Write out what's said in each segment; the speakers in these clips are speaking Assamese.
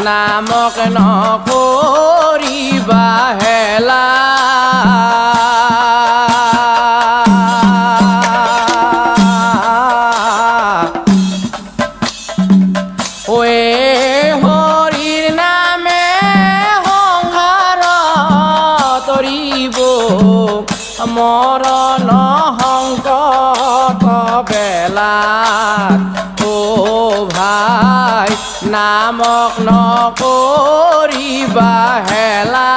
নামক নকৰিবা হেলা হৰিৰ নামে সংসাৰ তৰিব মৰণ সংকট বেলাত ও ভাই নামক নকৰিবা হেলা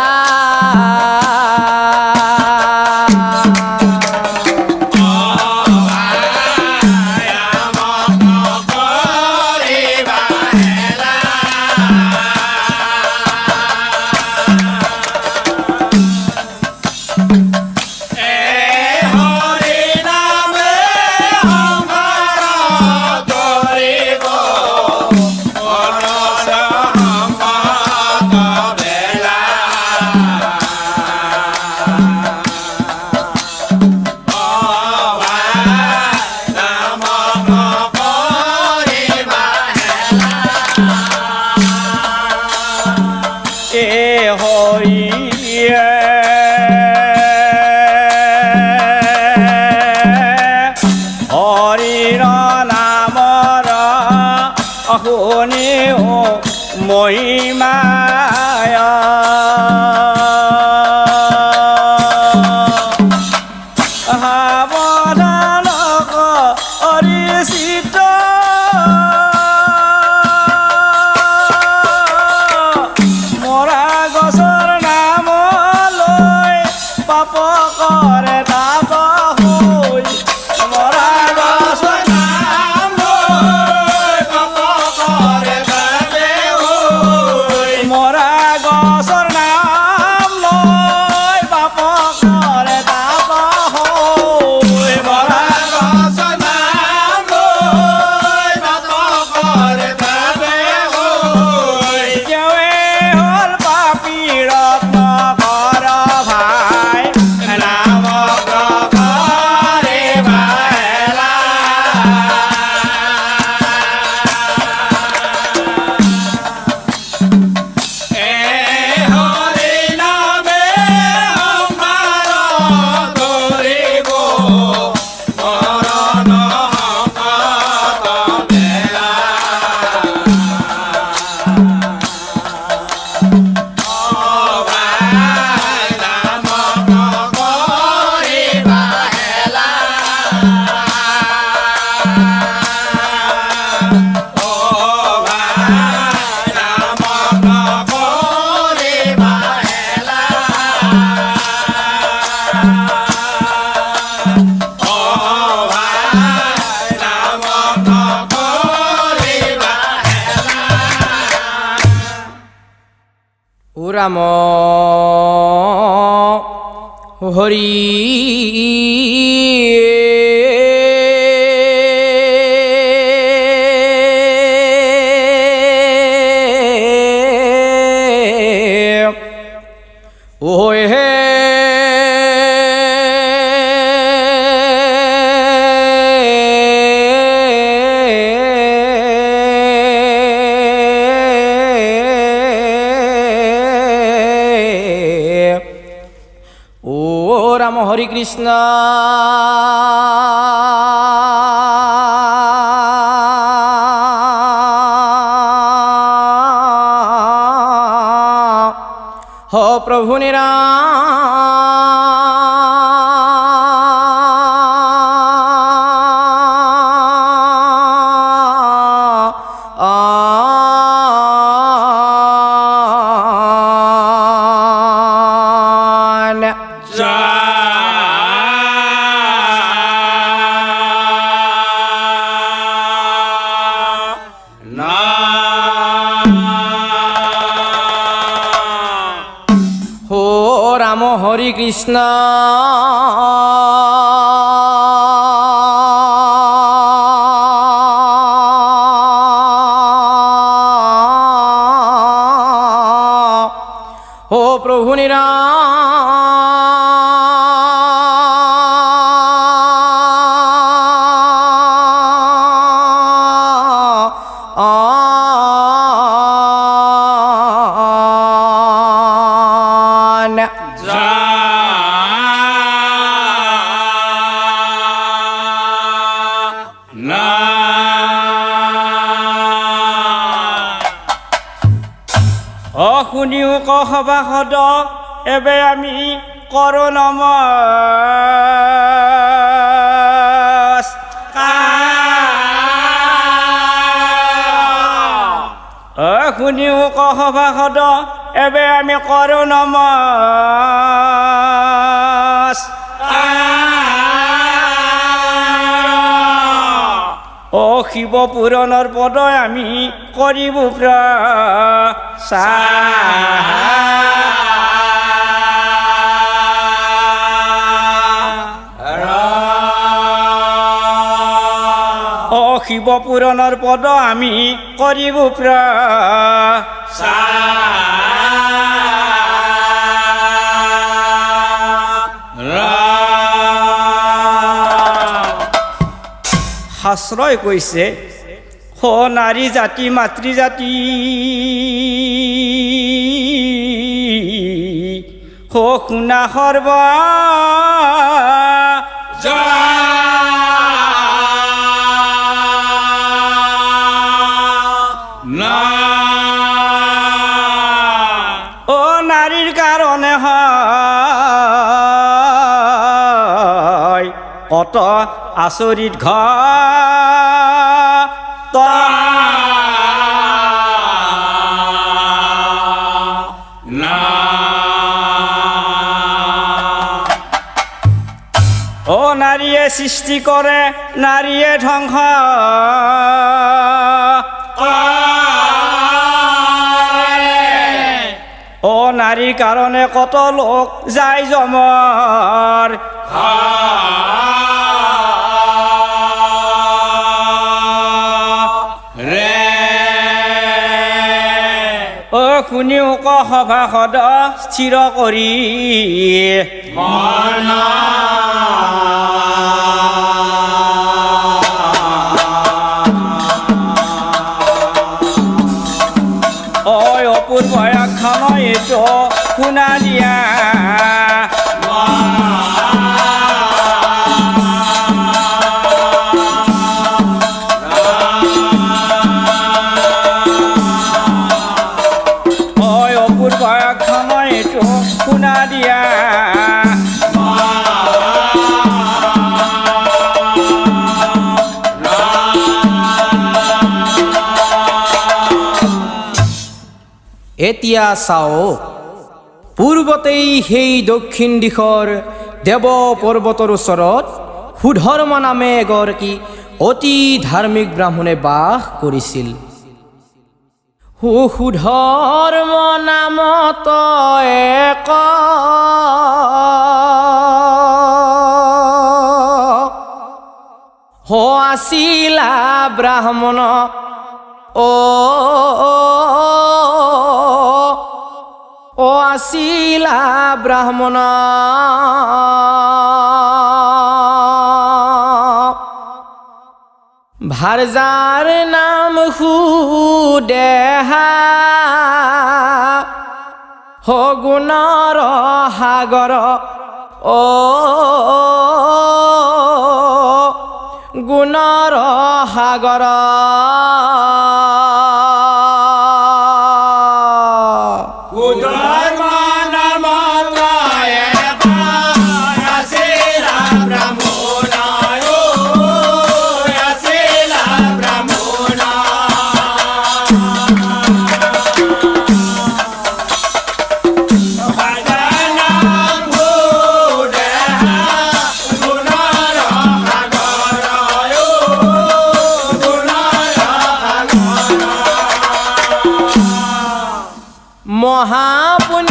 হৰিৰ নামৰ শুনি মহিমায় সাৱধান কৰিচিত মৰা গছৰ নাম লৈ পাপ কৰে তাপ হৈ মৰা গছৰ নাম লৈ পাপ কৰে তাপে হৈ মৰা গছৰ নাম লৈ পাপ কৰে তাপ হৈ মৰা গছৰ নাম লৈ পাপ কৰে তাপে হৈ কেৱে হ'ল পাপী ৰত্ন কৰ ভাই নামক নকৰিবা হেলা হৰি নামে সংসাৰ তৰিব মৰণ সংকট বেলা ও ৰাম হৰি ঐ হে ৰাম হৰি কৃষ্ণ हो प्रभु निरा ৰাম হৰি কৃষ্ণ ও প্ৰভু নিৰা শুনিও ক সভাসদ এবে আমি কৰো নমস্কাৰ। শুনিও ক সভাসদ এবে আমি কৰো নমস্কাৰ। শিৱ পুৰাণৰ পদই আমি কৰিব শিৱ পুৰাণৰ পদ আমি কৰিব শাস্ত্ৰই কৈছে নাৰী জাতি মাতৃ জাতি শুনা সৰ্ব নাৰীৰ কাৰণে হয় কত আচৰিত নাৰীয়ে সৃষ্টি কৰে নাৰীয়ে ধ্বংস নাৰীৰ কাৰণে কত লোক যায় যমৰ শুনিও ক সভাসদ স্থিৰ কৰি অপূৰ্ব আখ্যান এইটো শুনা দিয়া অপূৰ্ব আখ্যান এইটো শুনা দিয়া এতিয়া চাওক পূৰ্বতেই সেই দক্ষিণ দিশৰ দেৱ পৰ্বতৰ ওচৰত সুধৰ্ম নামে এগৰাকী অতি ধাৰ্মিক ব্ৰাহ্মণে বাস কৰিছিল। সুধৰ্ম নামত এক আছিলা ব্ৰাহ্মণ আছিলা ব্ৰাহ্মণ ভাৰজাৰ নাম সুদেহা গুণৰ সাগৰ গুণৰ সাগৰ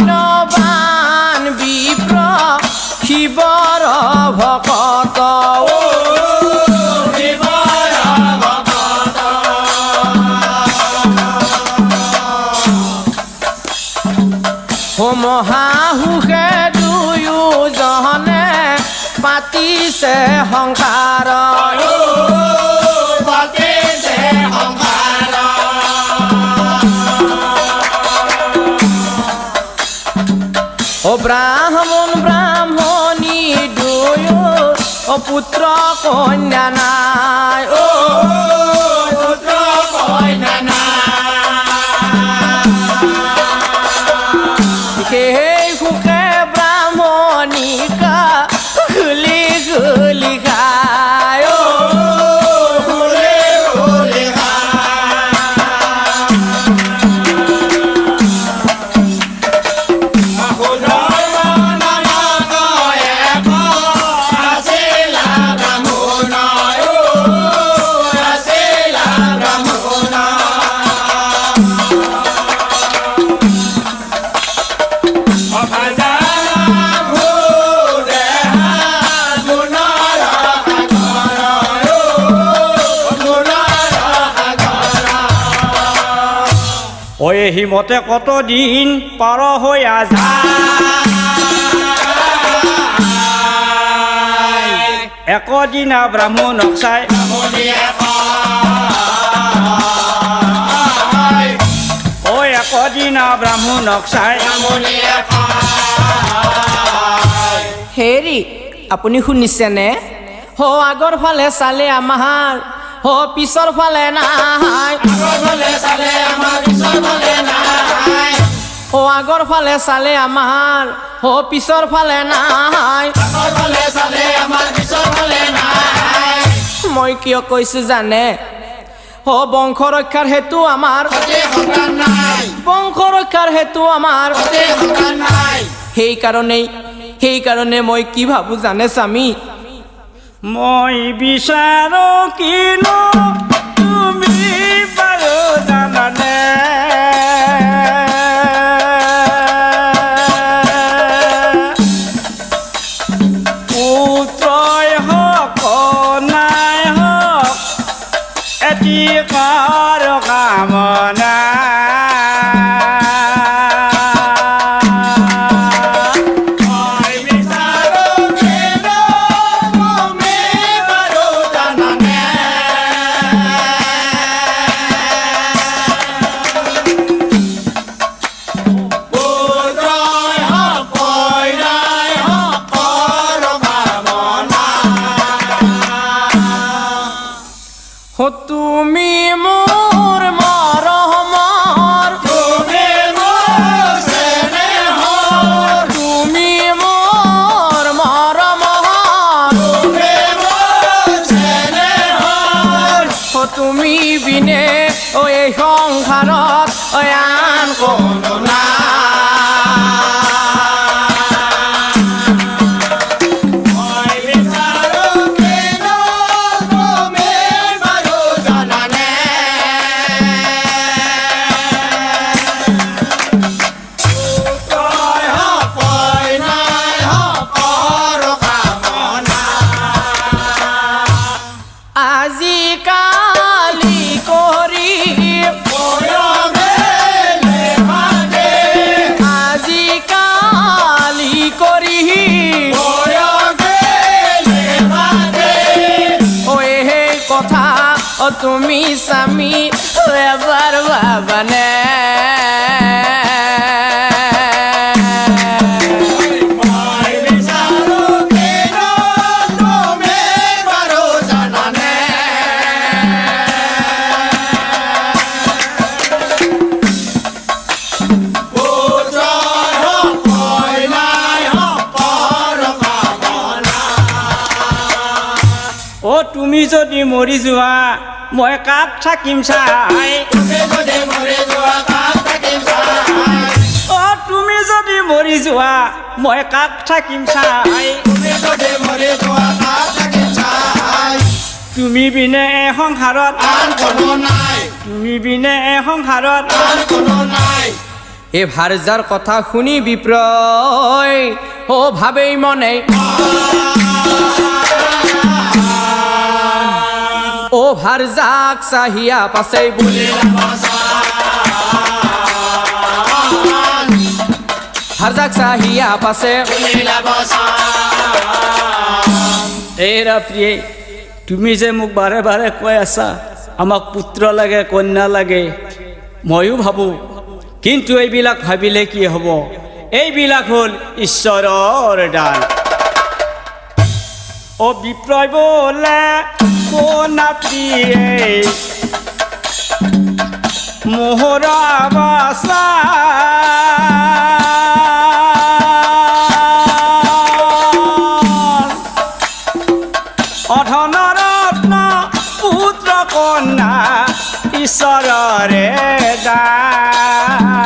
মহাপুণ্যবান বিপ্ৰ শিৱৰ ভকত মহাহুষে দুয়োজনে পাতিছে সংসাৰ ব্ৰাহ্মণ ব্ৰাহ্মণী দুয়ো পুত্ৰ কন্যা নাই পুত্ৰ কন্যা নাই হিমতে কত দিন পাৰ হৈ যায় একদিনা ব্ৰাহ্মণক চাই একদিনা ব্ৰাহ্মণক চাই হেৰি আপুনি শুনিছেনে হো আগৰ ফালে চালে আমাৰ হো পিছৰ ফালে নাই হো আগৰ ফালে চালে আমাৰ হো পিছৰ ফালে নাই মই কিয় কৈছো জানে হো বংশ ৰক্ষাৰ হেতু আমাৰ বংশ ৰক্ষাৰ হেতু আমাৰ সেইকাৰণে মই কি ভাবো জানে স্বামী মই বিচাৰো কিনো তুমি বাৰু জানানে পুত্ৰই হওক কন্যাই হওক এটি কাৰ কামনা তুমি মোৰ মৰমৰ তুমি মোৰ মৰমৰ তুমি বিনে ঐ এই সংসাৰত আন কোনো নাই তুমি স্বামী এবাৰ ভাবানে তুমি যদি মৰি যোৱা মই কাক থাকিম চাই তুমি যদি মৰি যোৱা মই কাক থাকিম চাই তুমি বিনে সংসাৰত তুমি বিনে সংসাৰত এই ভাৰ্যাৰ কথা শুনি বিপ্ৰয় ও ভাবেই মনে ও ভাৰ্যাক চাহিয়া পাছে ভাৰ্যাক চাহিয়া পাছে এই ৰাত্ৰিয়ে তুমি যে মোক বাৰে বাৰে কৈ আছা আমাক পুত্ৰ লাগে কন্যা লাগে ময়ো ভাবোঁ কিন্তু এইবিলাক ভাবিলে কি হ'ব এইবিলাক হ'ল ঈশ্বৰৰ দান ও বিপ্ৰয় বোলে কোনা প্ৰিয়ে মোহৰা বাসা অধন ৰত্ন পুত্ৰ কন্যা ঈশ্বৰৰে দান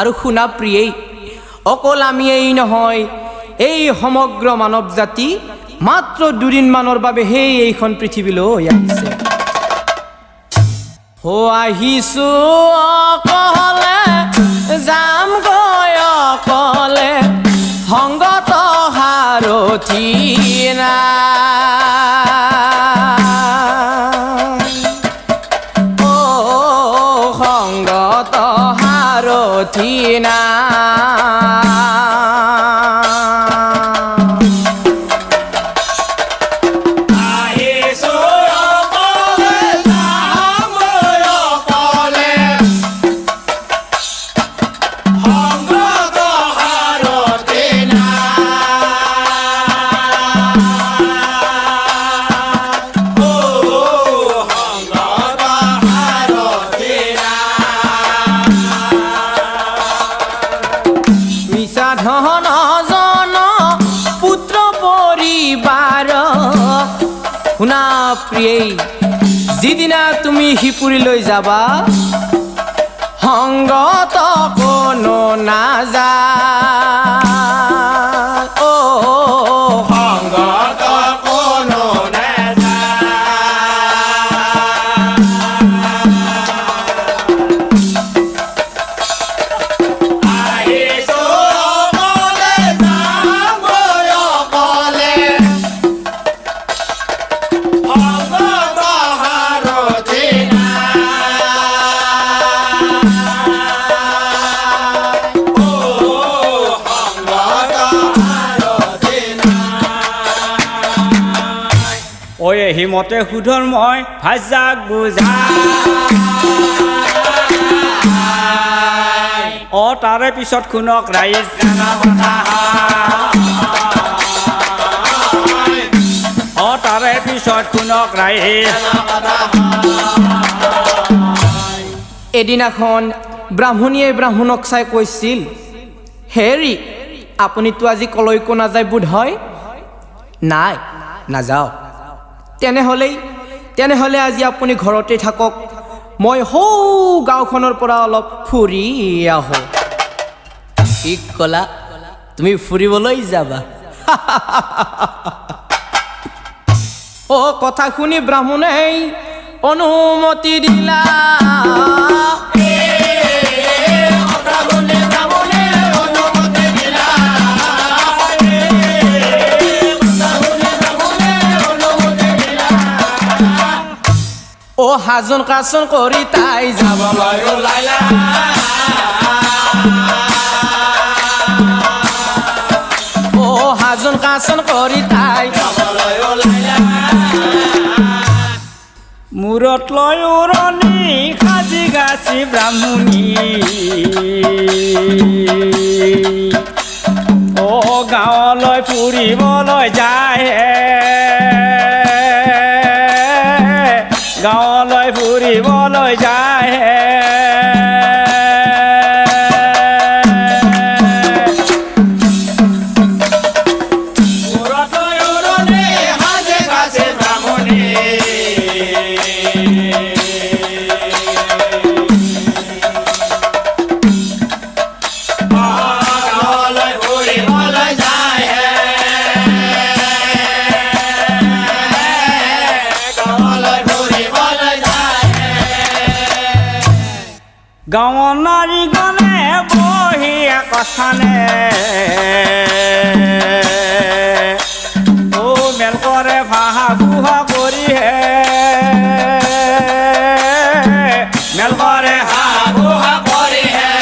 আৰু শুনা প্ৰিয়েই অকল আমিয়েই নহয় এই সমগ্ৰ মানৱ জাতি মাত্ৰ দুদিনমানৰ বাবেহে এইখন পৃথিৱীলৈ আহিছে আহিছো অকলে যাম গৈ অকলে সংগত সাৰথি সংগত সাৰথি ধন জন পুত্ৰ পৰিবাৰ শুনা প্ৰিয়েই যিদিনা তুমি শিপুৰীলৈ যাবা সংগত কোনো নাযায় সংগত কোনো হিমতে সুধৰ মই ভাজাক বুজা তাৰে পিছত শুনক ৰাইজ তাৰে পিছত শুনক ৰাইজ এদিনাখন ব্ৰাহ্মণীয়ে ব্ৰাহ্মণক চাই কৈছিল হেৰি আপুনিতো আজি কলৈকো নাযায় বোধ হয় নাই নাযাওঁ তেনেহ'লে আজি আপুনি ঘৰতে থাকক মই হৌ গাঁওখনৰ পৰা অলপ ফুৰি আহোঁ কি ক'লা তুমি ফুৰিবলৈ যাবা কথা শুনি ব্ৰাহ্মণে অনুমতি দিলা হাজন কাচন কৰি তাই যাবলৈ ওলাইলা হাজন কাচন কৰি তাই যাবলৈ ওলাইলা মূৰত লৈ উৰণি সাজি গাছি ব্ৰাহ্মণী গাঁৱলৈ ফুৰিবলৈ যায় গাঁৱলৈ ফুৰিবলৈ যায় গাঁৱৰ নাৰীগণে বহি একস্থানে মেল কৰে ভাহা বুহা কৰিহে মেল কৰে হাহা বুহা কৰিহে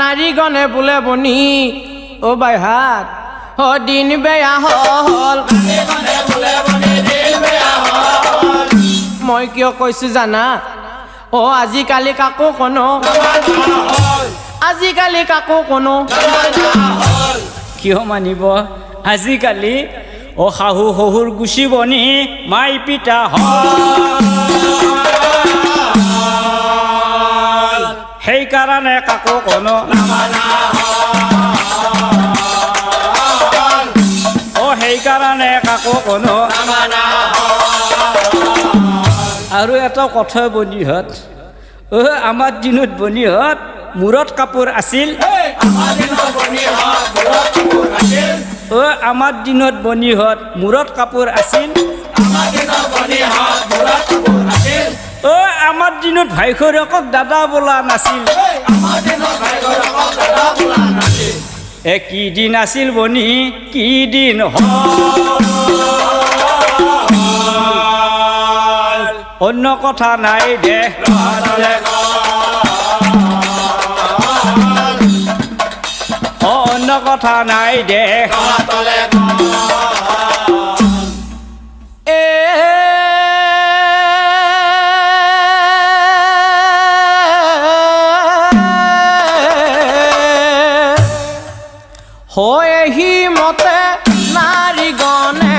নাৰীগণে বোলে বনি বাইহাত দিন বেয়া হ'ল মই কিয় কৈছো জানা আজিকালি কাকো কোনো আজিকালি কাকো কোনো কিয় মানিব আজিকালি অ শাহু শহুৰ গুচিব নি মাই পিতা সেইকাৰণে কাকো কোনো সেইকাৰণে কাকো কোনো আৰু এটা কথা বনিহঁত আমাৰ দিনত বনিহঁত মূৰত কাপোৰ আছিল আমাৰ দিনত বনিহঁত মূৰত কাপোৰ আছিল আমাৰ দিনত ভাই খৰকক দাদা বোলা নাছিল কি দিন আছিল বনি কি দিন অন্য কথা নাই দে অন্য কথা নাই দে হয়হি মতে নাৰীগণে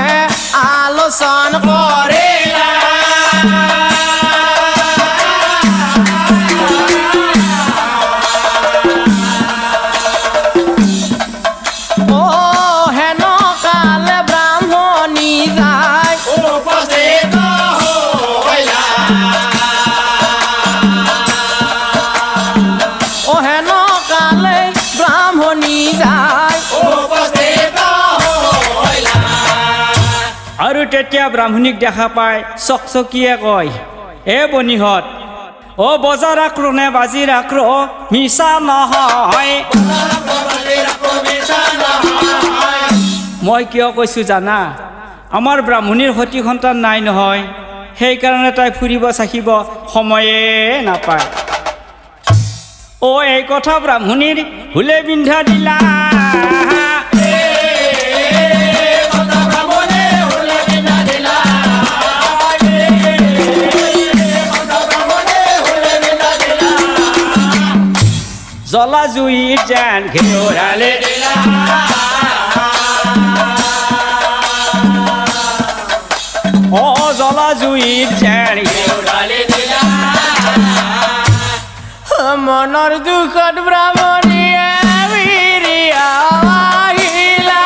আলোচন কৰিলা হেন কালে ব্ৰাহ্মণী যায় উপস্থিত হইলা হেন কালে ব্ৰাহ্মণী যায় আৰু তেতিয়া ব্ৰাহ্মণীক দেখা পাই চকচকীয়ে কয় বনিহঁত বজাৰ আক্ৰ নে বাজিৰ আক্ৰ মিছা নহয় মই কিয় কৈছোঁ জানা আমাৰ ব্ৰাহ্মণীৰ সতি সন্তান নাই নহয় সেইকাৰণে তাই ফুৰিব চাকিব সময়ে নাপায় এই কথা ব্ৰাহ্মণীৰ হুলে বিন্ধা দিলা জ্বলা জুইৰ যেন ঘেৰালে জ্বলা জুইৰ যেন ঘেৰালে মনৰ দুখত ব্ৰাহ্মণীয়ে বিৰিয়া আহিলা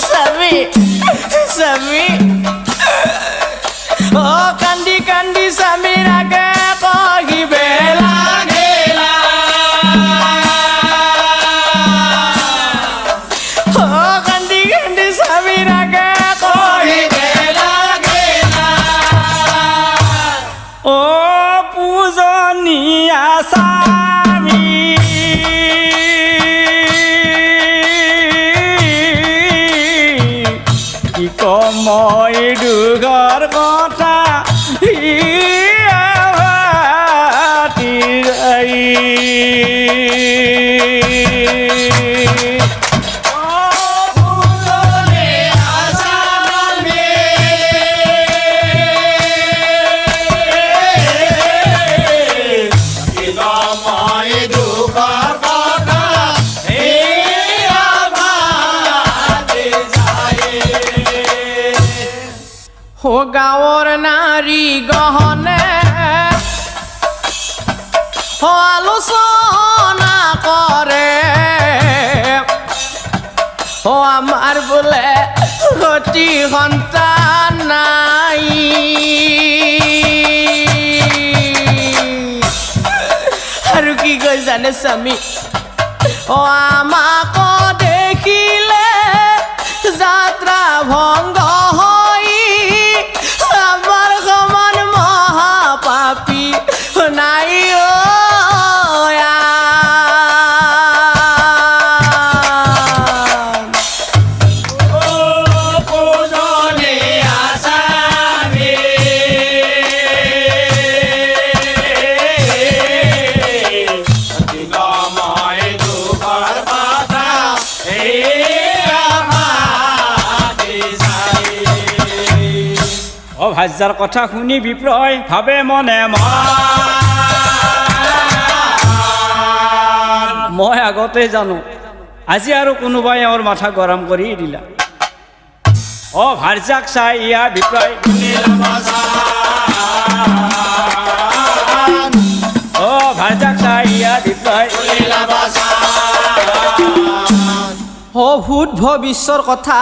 স্বামী স্বামী কান্দি কান্দি স্বামীৰ আগে কহিবে লাগিলা কান্দি কান্দি স্বামীৰ আগে কহিবে লাগিলা পূজনীয়া স্বামী কি কমই দুখৰ কথা গাঁৱৰ নাৰী গহনে আলোচনা কৰে আমাৰ বোলে সতি সন্তান নাই আৰু কি কয় জানে স্বামী আমাক দেখিলে যাত্ৰা ভংগ আমাৰ সমান মহাপাপী নাই ভাৰ্যাৰ কথা শুনি বিপ্ৰয় ভাবে মনে মই আগতে জানো আজি আৰু কোনোবাই আমাৰ মাথা গৰম কৰি দিলা ভাৰ্যাক চাই ইয়া বিপ্ৰয় ভাৰ্যাক চাই ইয়া বিপ্ৰয় ভূত ভবিষ্যৰ কথা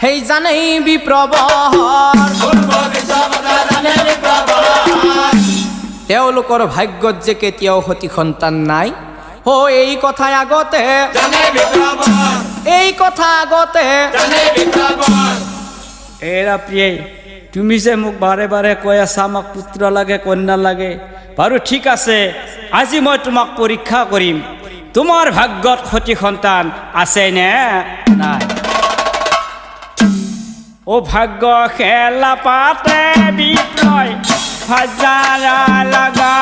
সেই জানেই বিপ্ৰবৰ তেওঁলোকৰ ভাগ্যত যে কেতিয়াও সতি সন্তান নাই এই কথা আগতে এৰা প্ৰিয়ে তুমি যে মোক বাৰে বাৰে কৈ আছা আমাক পুত্ৰ লাগে কন্যা লাগে বাৰু ঠিক আছে আজি মই তোমাক পৰীক্ষা কৰিম তোমাৰ ভাগ্যত সতি সন্তান আছে নে নাই ভাগ্য খেলা পাতে বিপ্ৰয় ভাৰ্যাৰ লগা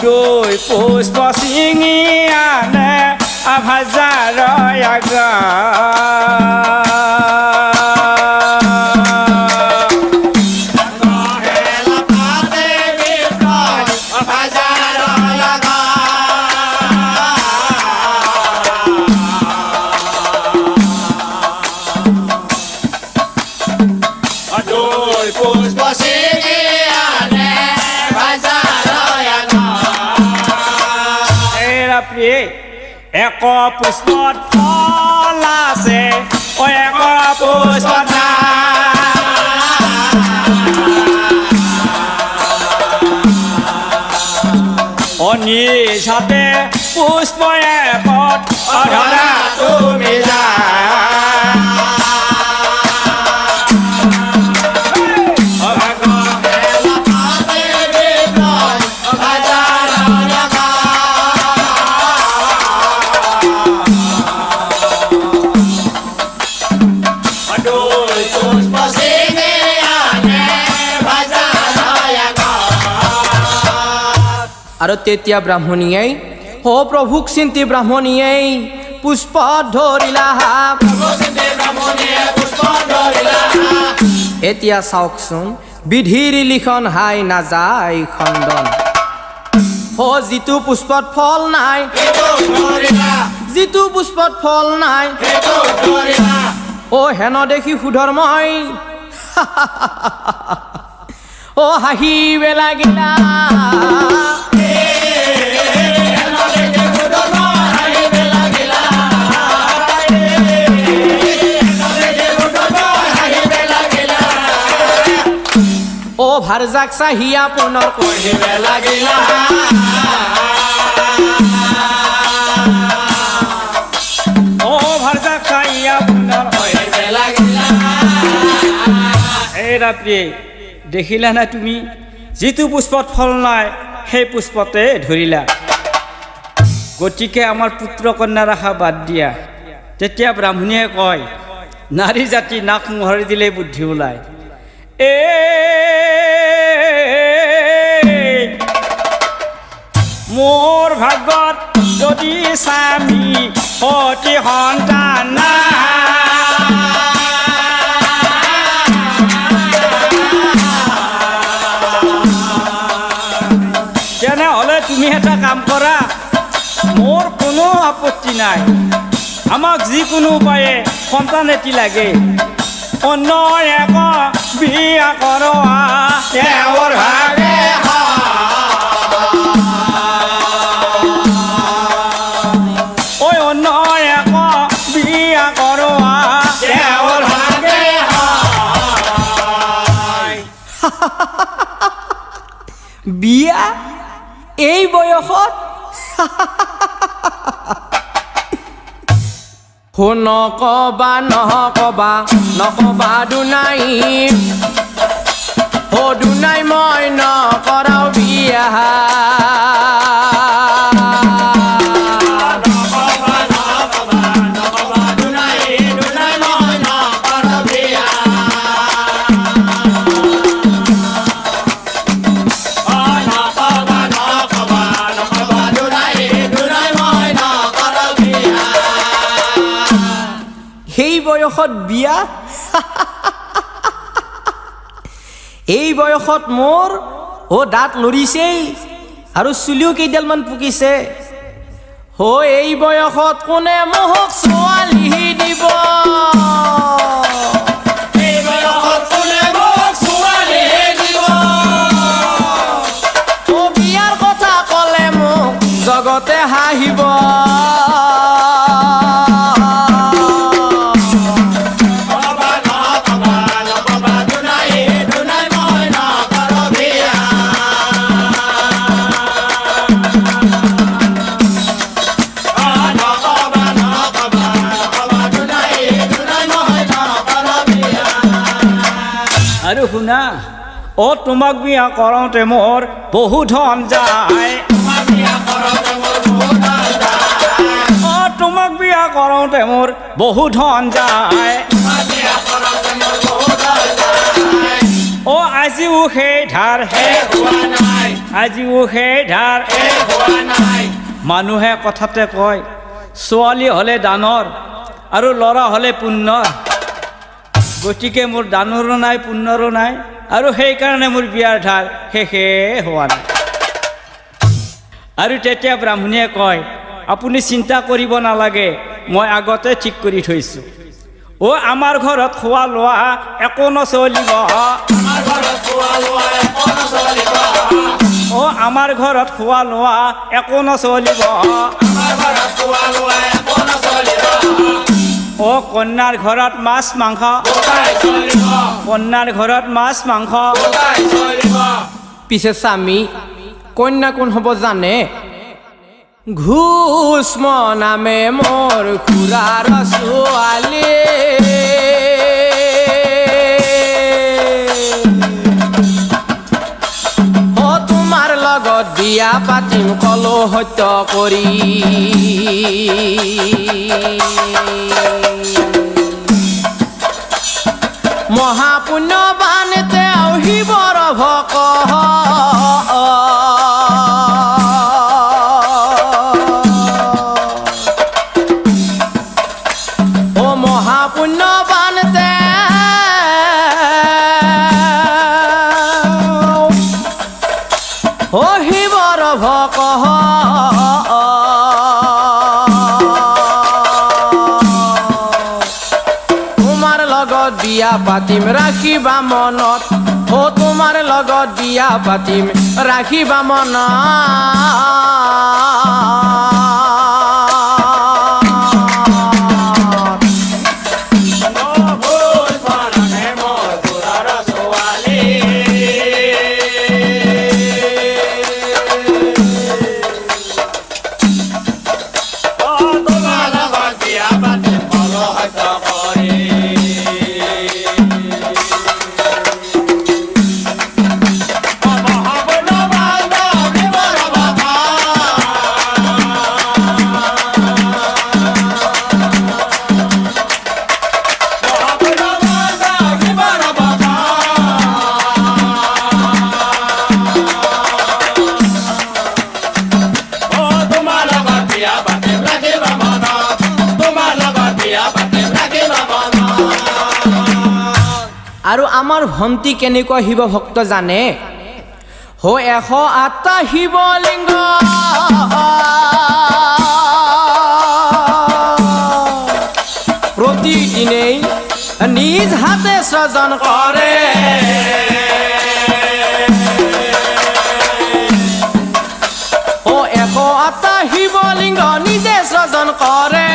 দুই পুষ্প চিঙি আনে ভাৰ্যাৰ আগা এক পুষ্পত ফল আছে এক পুষ্পত নিজাতে পুষ্প এপত ধৰা তুমি আৰু তেতিয়া ব্ৰাহ্মণীয়ে প্ৰভুক চিন্তি ব্ৰাহ্মণীয়ে পুষ্প ধৰিলা এতিয়া চাওকচোন বিধিৰ লিখন হাই নাযায় খণ্ডন যিটো পুষ্পত ফল নাই হেন দেখি সুধৰ্মই হাঁহিবে লাগিলা ভাৰ্যাক চাহিয়া পুনৰ কহিবে লাগিলা ভাৰ্যাক চাহিয়া পুনৰ কহিবে লাগিলা এই ৰাত্ৰি দেখিলা না তুমি যিটো পুষ্পত ফল নাই সেই পুষ্পতে ধৰিলা গতিকে আমাৰ পুত্ৰ কন্যা ৰাখা বাদ দিয়া তেতিয়া ব্ৰাহ্মণীয়ে কয় নাৰী জাতি নাক মোহাৰি দিলে বুদ্ধি ওলায় মোৰ ভাগ্যত যদি স্বামী সতি সন্তান তেনেহ'লে তুমি এটা কাম কৰা মোৰ কোনো আপত্তি নাই আমাক যিকোনো উপায়ে সন্তান এটি লাগে অন্য এক বিয়া কৰোৱা তেওঁৰ ভাগে অন্য এক বিয়া কৰোৱা তেওঁৰ ভাগে বিয়া এই বয়সত নকবা দুনাই দুনাই মই নকৰাও বিয়া বয়সত বিয়া এই বয়সত মোৰ দাঁত লৰিছেই আৰু চুলিও কেইডালমান পকিছে এই বয়সত কোনে মোক ছোৱালী দিব বিয়াৰ কথা ক'লে মোক জগতে হাঁহিব আৰু শুনা তোমাক বিয়া কৰোঁতে মোৰ বহু ধন যায় তোমাক বিয়া কৰোঁতে মোৰ বহু ধন যায় আজিও সেই ধাৰ আজিও সেই ধাৰ মানুহে কথাতে কয় ছোৱালী হ'লে দানৰ আৰু ল'ৰা হ'লে পুণ্যৰ গতিকে মোৰ দানৰো নাই পুণ্যৰো নাই আৰু সেইকাৰণে মোৰ বিয়াৰ ধাৰ শেষে হোৱা নাই আৰু তেতিয়া ব্ৰাহ্মণীয়ে কয় আপুনি চিন্তা কৰিব নালাগে মই আগতে ঠিক কৰি থৈছোঁ আমাৰ ঘৰত খোৱা লোৱা একো নচলিব আমাৰ ঘৰত খোৱা লোৱা একো নচলিব কন্যাৰ ঘৰত মাছ মাংস কন্যাৰ ঘৰত মাছ মাংস পিছে স্বামী কন্যা কোন হ'ব জানে ঘোষ্ম নামে মোৰ খুৰাৰ ছোৱালী তোমাৰ লগত বিয়া পাতিম কলো সত্য কৰি মহাপুণ্যবান তেওঁ শিৱৰ ভকত মহাপুণ্যবান তেওঁ শিৱৰ ভকত বিয়া পাতিম ৰাখিবা মনত তোমাৰ লগত বিয়া পাতিম ৰাখিবা আৰু আমাৰ ভন্তি কেনেকুৱা শিৱ ভক্ত জানে 108টা শিৱলিংগ প্ৰতিদিনেই নিজ হাতে সৃজন কৰে 108টা শিৱলিংগ নিজে সৃজন কৰে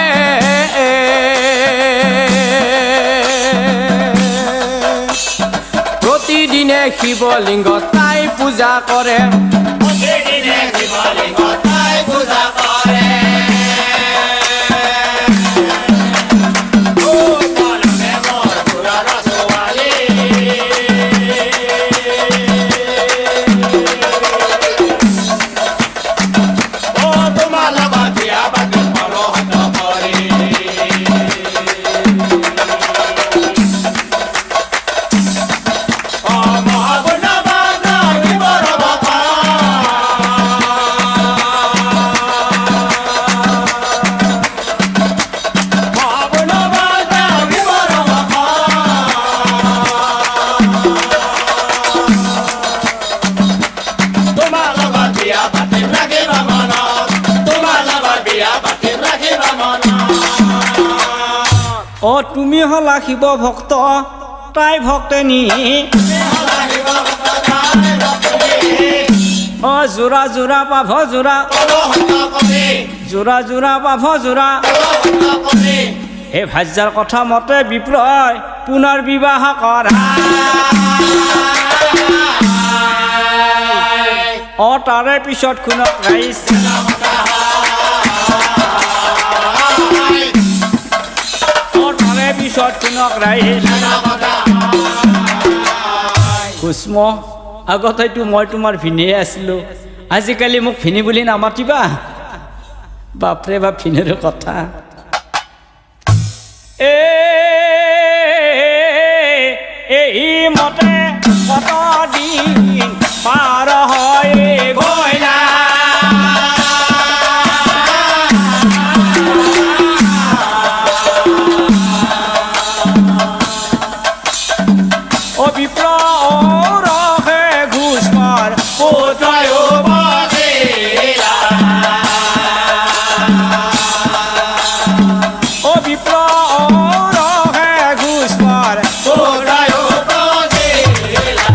প্ৰতিদিনে শিৱলিংগ তাই পূজা কৰে তুমি হলা শিৱ ভক্ত তাই ভক্তেনি অ জোৰা জোৰা পাভ জোৰা জোৰা জোৰা পাভ জোৰা এই ভাজ্যাৰ কথা মতে বিপ্ৰয় পুনৰ বিবাহ কৰা অ তাৰে পিছত খুনক ৰাইজ অ তাৰে পিছত খুনক ৰাইজ কুষ্ম আগতেতো মই তোমাৰ ভিনিয়ে আছিলোঁ আজিকালি মোক ভিনি বুলি নামাতিবা বাপৰে বাপ ভিনিৰ কথা এই মতে কত দিন পাৰ হয় গইলা অ বিপ্ৰ ৰহে ঘোষ মাৰ পুত্ৰয় বদিলা অ বিপ্ৰ ৰহে ঘোষ মাৰ পুত্ৰয় বদিলা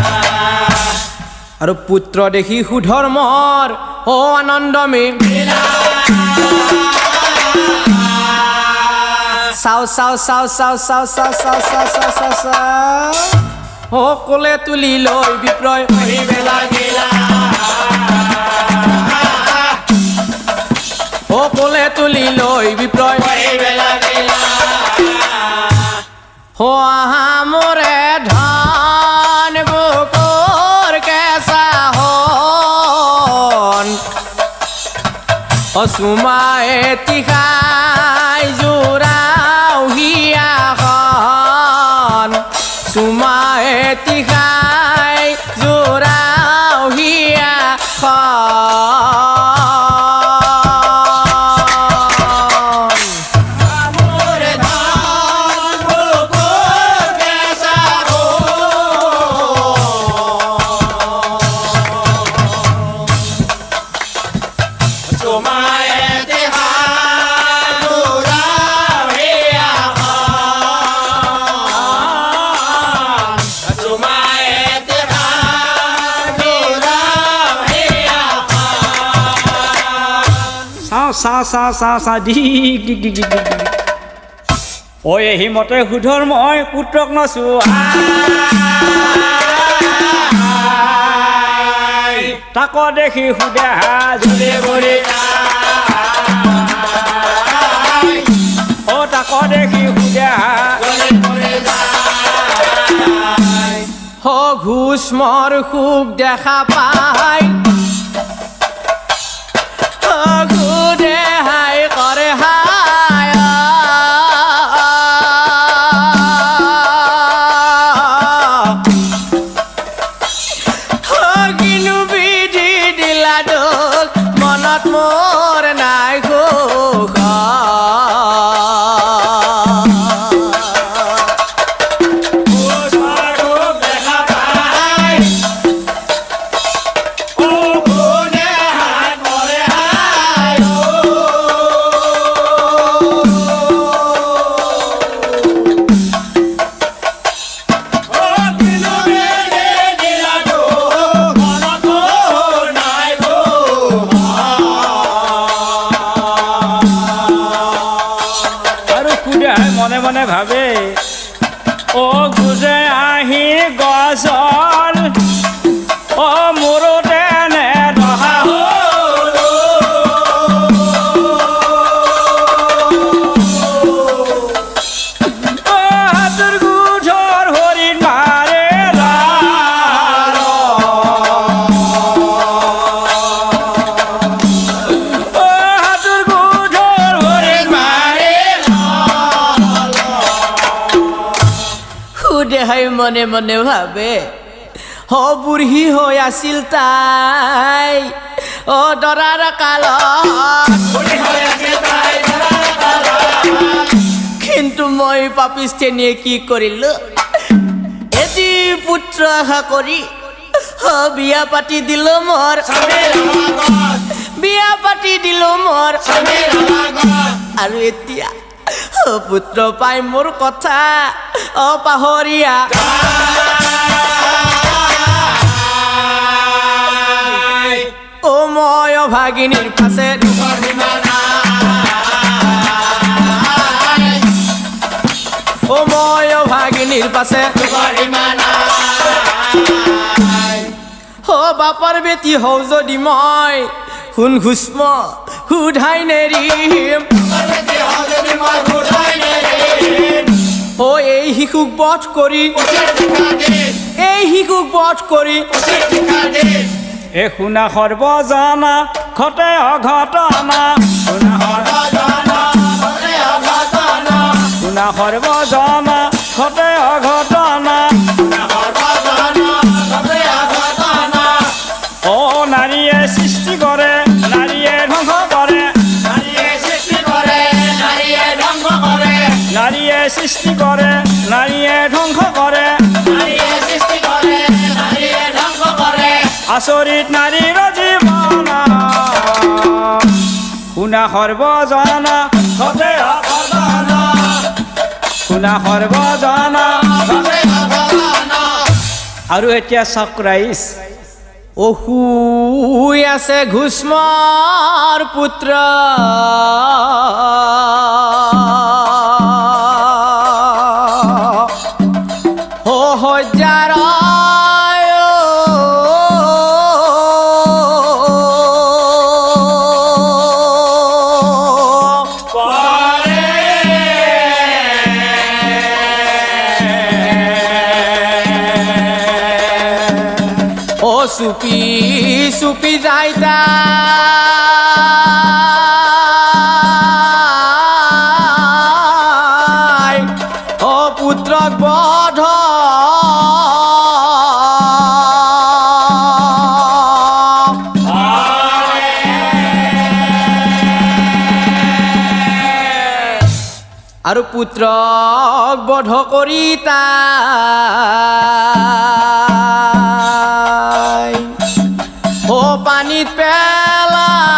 আৰু পুত্ৰ দেখি সুধৰ্মৰ অ আনন্দ মেলা চাও চাও চাও চাও চাও চাও চাও চাও চাও চাও চাও সকলে তুলি লৈ বিপ্ৰয় সকলে তুলি লৈ বিপ্ৰয় হো আহা মোৰে ধন বুকুৰ কেঁচা হন অচুমায়ে তিখাই জোৰাও হিয়াখন চুমায়ে তিখাই জোৰাও হিয়াখন চা চা চা চা দিক দিক দিক দিক দিক ঐ এহি মতে সুধৰ মই পুত্ৰক নচো তাক দেখি সুধে হাজলে ভৰি অ তাক দেখি সুধে হ ঘোষমৰ সুখ দেখা পাই ঘুৰে হাই কৰে হাই কিনু বিধি দিলা দোষ মনত মোৰ নাই সুখ মনে মনে ভাবে ও গুজে আহি গছল ও মোৰতে নে দহা হাতৰ গুঠৰ হৰিণ মাৰে হাতৰ গুঠৰ হৰিণ মাৰে দেহাই মনে মনে ভাবে হ বুঢ়ী হৈ আছিল তাই অ দৰাৰ কালত কিন্তু মই পাপিষ্টেনিয়ে কি কৰিলো এটি পুত্ৰ আশা কৰি বিয়া পাতি দিলো মোৰ বিয়া পাতি দিলো মোৰ আৰু এতিয়া পুত্ৰ পাই মোৰ কথা পাহৰিয়া মই ভাগিনীৰ পাছে মই ভাগিনীৰ পাছে বাপাৰ বেটি হওঁ যদি মই শুন ঘুষ্ম সুধাই নেৰিম এই শিশুক বধ কৰি এ শুনা সৰ্বজনা ঘটে অঘটনা শুনা সৰ্বজনা ঘটে অঘটনা অ নাৰীয়ে সৃষ্টি কৰে নাৰীয়ে ধ্বংস কৰে নাৰীয়ে সৃষ্টি কৰে নাৰীয়ে ধ্বংস কৰে আচৰিত নাৰীৰ জীৱন শুনা সৰ্বজনা ঘটে অঘটনা শুনা সৰ্বজনা আৰু এতিয়া চাকৰাইছ শুই আছে ঘুষ্মৰ পুত্ৰ শয্যাৰ চুপি চুপি যাইতা পুত্ৰক বধ আৰু পুত্ৰক বধ কৰি পানীত পেলাই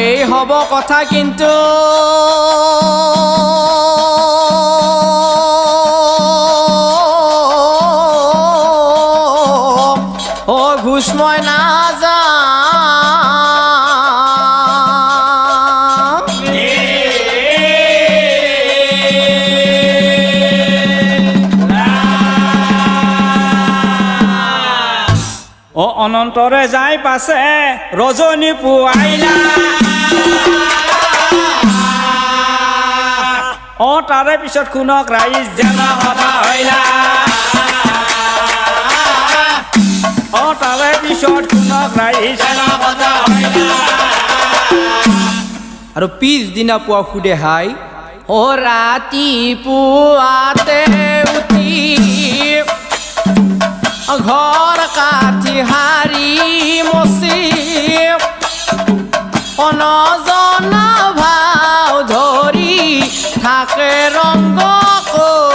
এই হ'ব কথা কিন্তু ঘুষ মই নাযা অনন্তৰে যাই পাছে ৰজনী পুৱাইলা তাৰে পিছত শুনক ৰাইজ জেনা কথা হইলা তাৰে পিছত শুনক ৰাইজ জেনা কথা হইলা আৰু পিছদিনা পুৱা সুদেহাই ৰাতিপুৱাতে উঠি ঘৰ কাঠি হাৰি মচি নজনা ভাও ধৰি থাকে ৰংগ কৰি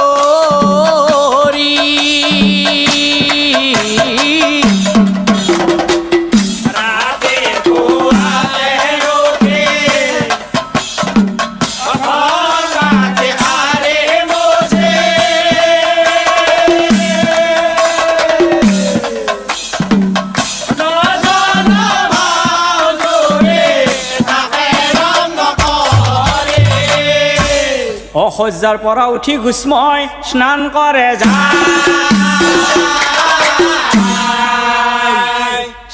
শয্যাৰ পৰা উঠি ঘুষ্মই স্নান কৰে যায়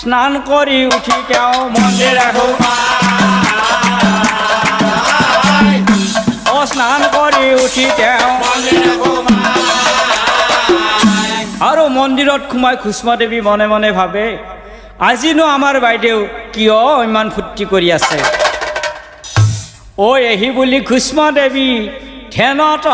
স্নান কৰি উঠি তেওঁ মন্দিৰ স্নান কৰি উঠি তেওঁ আৰু মন্দিৰত সোমাই ঘুষ্মা দেৱী মনে মনে ভাবে আজিনো আমাৰ বাইদেউ কিয় ইমান ফূৰ্তি কৰি আছে এহি বুলি ঘুষ্মা দেৱী ধ্যানত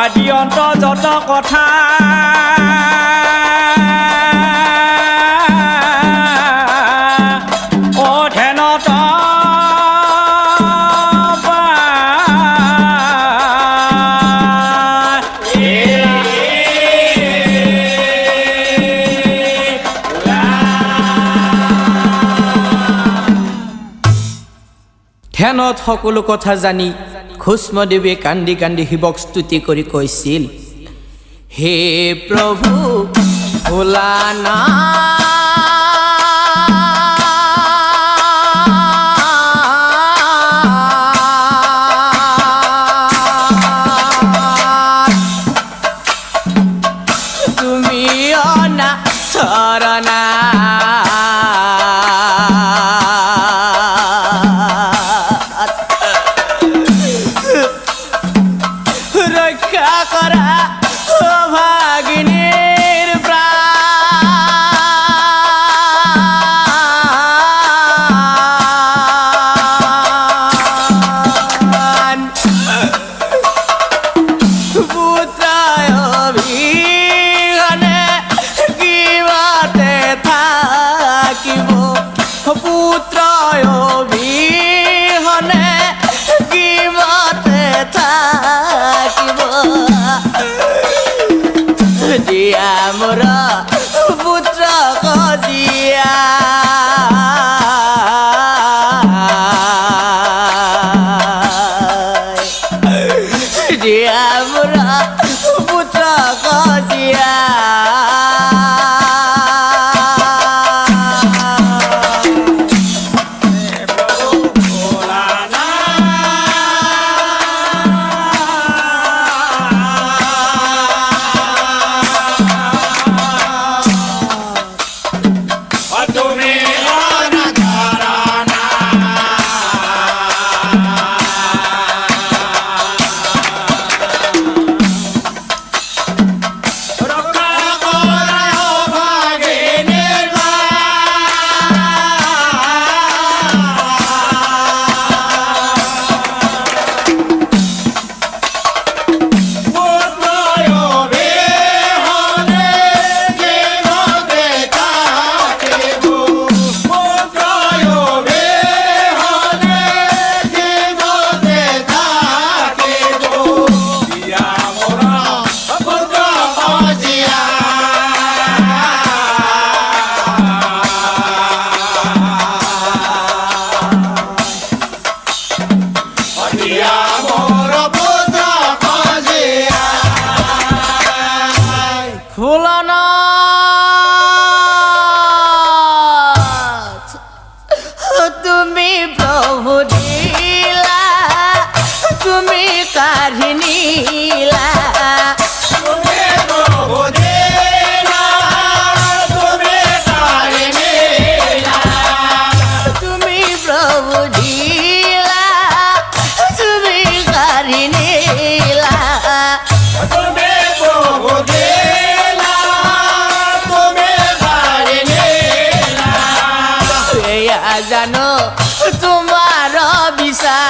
আদি অন্ত যত কথা ধ্যানত সকলো কথা জানি কুষ্মদেৱে কান্দি কান্দি শিৱক স্তুতি কৰি কৈছিল, হে প্ৰভু ভোলানা তুমি অনা চৰণা রক্ষা করা ভাগিনীর প্রাণ পুত্রায় অভিহনে কিবাতে থাকিব, পুত্রায় অভিহনে কিবাতে থাকিব, দিয়া মোর পুত্র কজিয়া দিয়া মোর পুত্র কজিয়া ভোলানাথ তুমি প্রভু নীলা, তুমি কাহিনীলা, তুমি প্রভু নীলা, তুমি কাহিনীলা, তুমি প্রভু নীলা, তুমি কাহিনীলা, তুমি প্রভু নীলা, তুমি কাহিনীলা, জানো তোমার বিচার,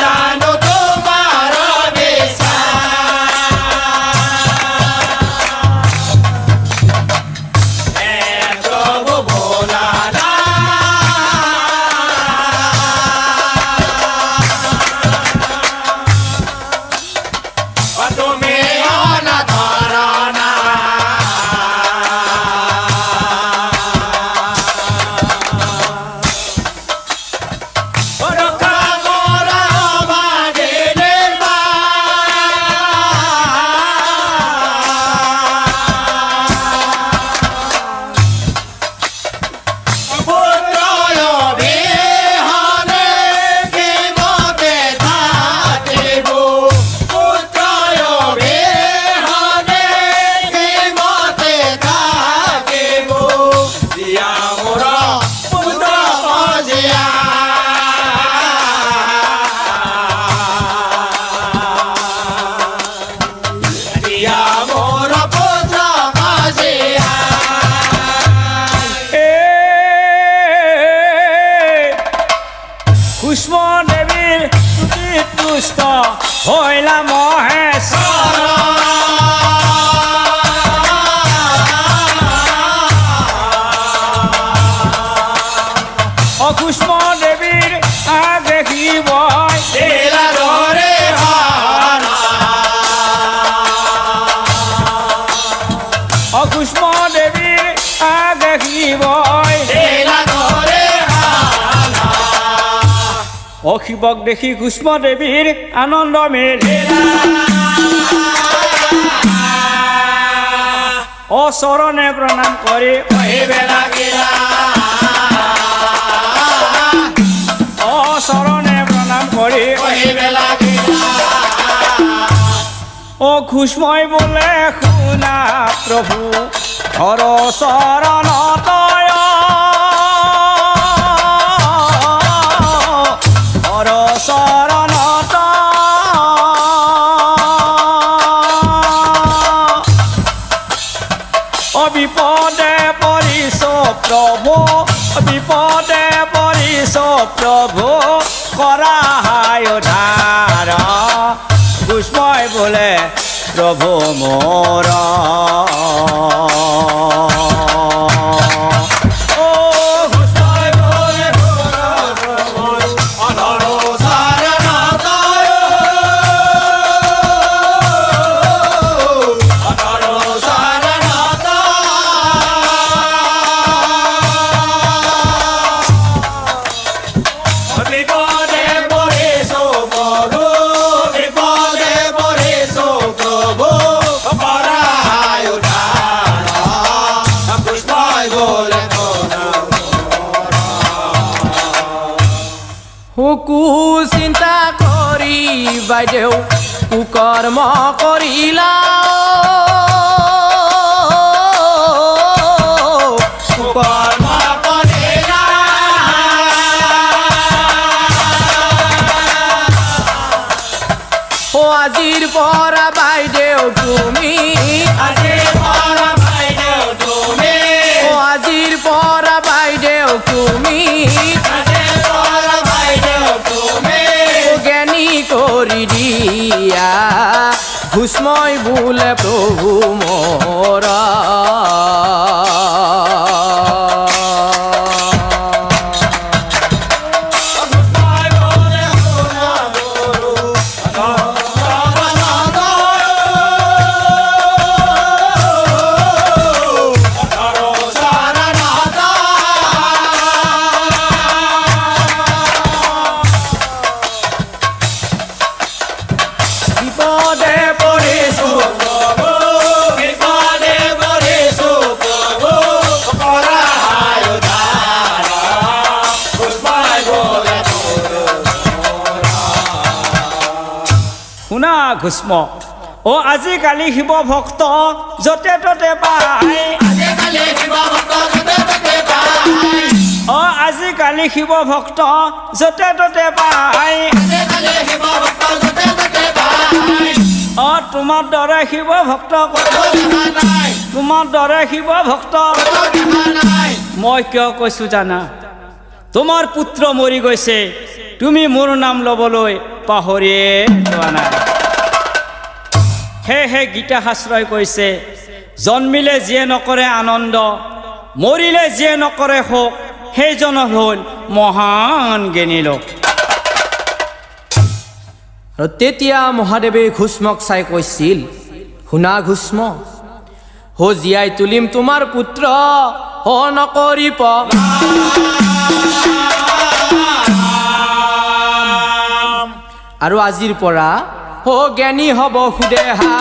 জানো তোমার বিচার, প্রভু ভোলানাথ তুমি অনাথ রনা কুষ্মদেবীর তুতি তুষ্ট হইলা মহেশ্বর, অকুষ্মদেবীর দেখিব অকুষ্ম শিৱই অ শিৱক দেখি কুষ্ম দেৱীৰ আনন্দ মেলিলা অ চৰণে প্ৰণাম কৰি অ চৰণে প্ৰণাম কৰি অ কুষ্মই বোলে শুনা প্ৰভু হৰ চৰণতয় হৰ চৰণত বিপদে পৰিছ প্ৰভু বিপদে পৰিছ প্ৰভু কৰা উদ্ধাৰ কুষ্মই বোলে প্ৰভু মোৰ চিন্তা কৰি বাইদেউ কুকৰ্ম কৰিলা কুকৰ্ম কৰিলা অ আজিৰ পৰা বাইদেউ তুমি আজিৰ পৰা বাইদেউ তুমি অ আজিৰ পৰা বাইদেউ তুমি কৰি দিয়া ভুষ্মই বোলে প্ৰভু মোৰ ভস্ম অ আজিকালি শিৱ ভক্ত যতে ততে পায় অ আজিকালি শিৱ ভক্ত যতে ততে পায় অ তোমাৰ দৰে শিৱ ভক্ত তোমাৰ দৰে শিৱ ভক্ত মই কিয় কৈছো জানা তোমাৰ পুত্ৰ মৰি গৈছে তুমি মোৰ নাম ল'বলৈ পাহৰিয়ে যোৱা নাই সেয়েহে গীতা শাস্ত্ৰই কৈছে জন্মিলে যিয়ে নকৰে আনন্দ মৰিলে যিয়ে নকৰে শোক সেইজন হ'ল মহান জ্ঞানী লোক আৰু তেতিয়া মহাদেৱে ভস্মক চাই কৈছিল শুনা ভস্ম হো জীয়াই তুলিম তোমাৰ পুত্ৰ হ নকৰিব আৰু আজিৰ পৰা হ জ্ঞানী হ'ব সুদেহা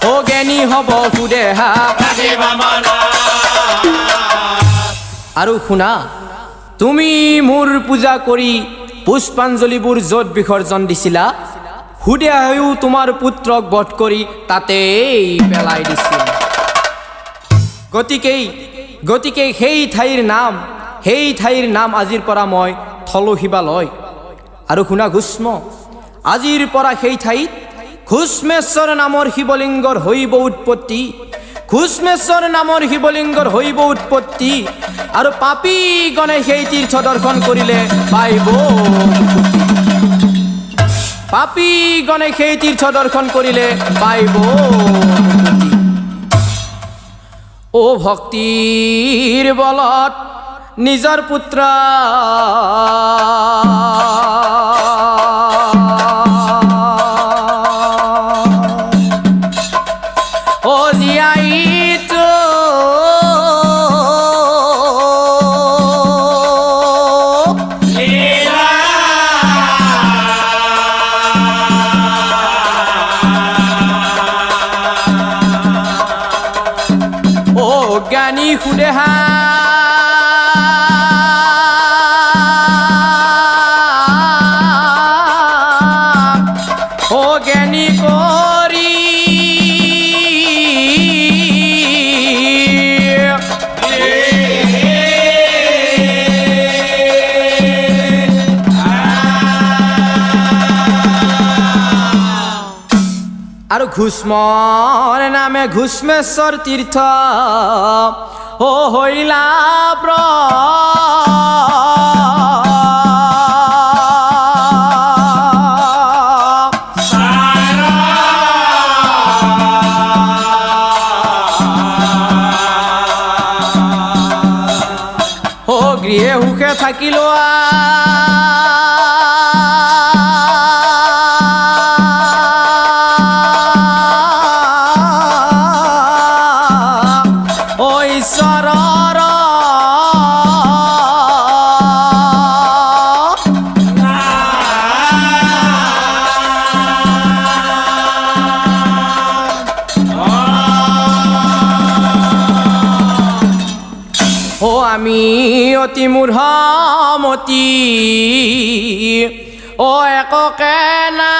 হ জ্ঞানী হ'ব সুদেহা আৰু শুনা তুমি মোৰ পূজা কৰি পুষ্পাঞ্জলিবোৰ য'ত বিসৰ্জন দিছিলা সুদেহায়ো তোমাৰ পুত্ৰক বধ কৰি তাতেই পেলাই দিছিল গতিকে সেই ঠাইৰ নাম আজিৰ পৰা মই থলো শিৱালয় আৰু শুনা ভস্ম আজিৰ পৰা সেই ঠাইত ঘুষ্মেশ্বৰ নামৰ শিৱলিংগৰ হৈব উৎপত্তি ঘুষ্মেশ্বৰ নামৰ শিৱলিংগৰ হৈব উৎপত্তি আৰু পাপী গণে সেই তীৰ্থ দৰ্শন কৰিলে পাইব পাপী গণে সেই তীৰ্থ দৰ্শন কৰিলে পাইব ও ভক্তিৰ বলত নিজৰ পুত্ৰ সুদেহা ও জ্ঞানী কৰি আৰু ঘুষ্মৰ নামে ঘুষ্মেশ্বৰ তীৰ্থ ও হইলা ও গৃহে সুখে থাকিল আমি অতি মূঢ়মতি ও এককে না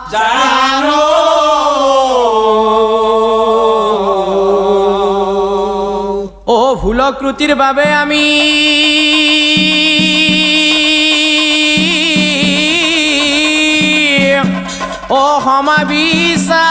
জানো ও ভুলকৃতিৰ বাবে আমি ও সমাবিছা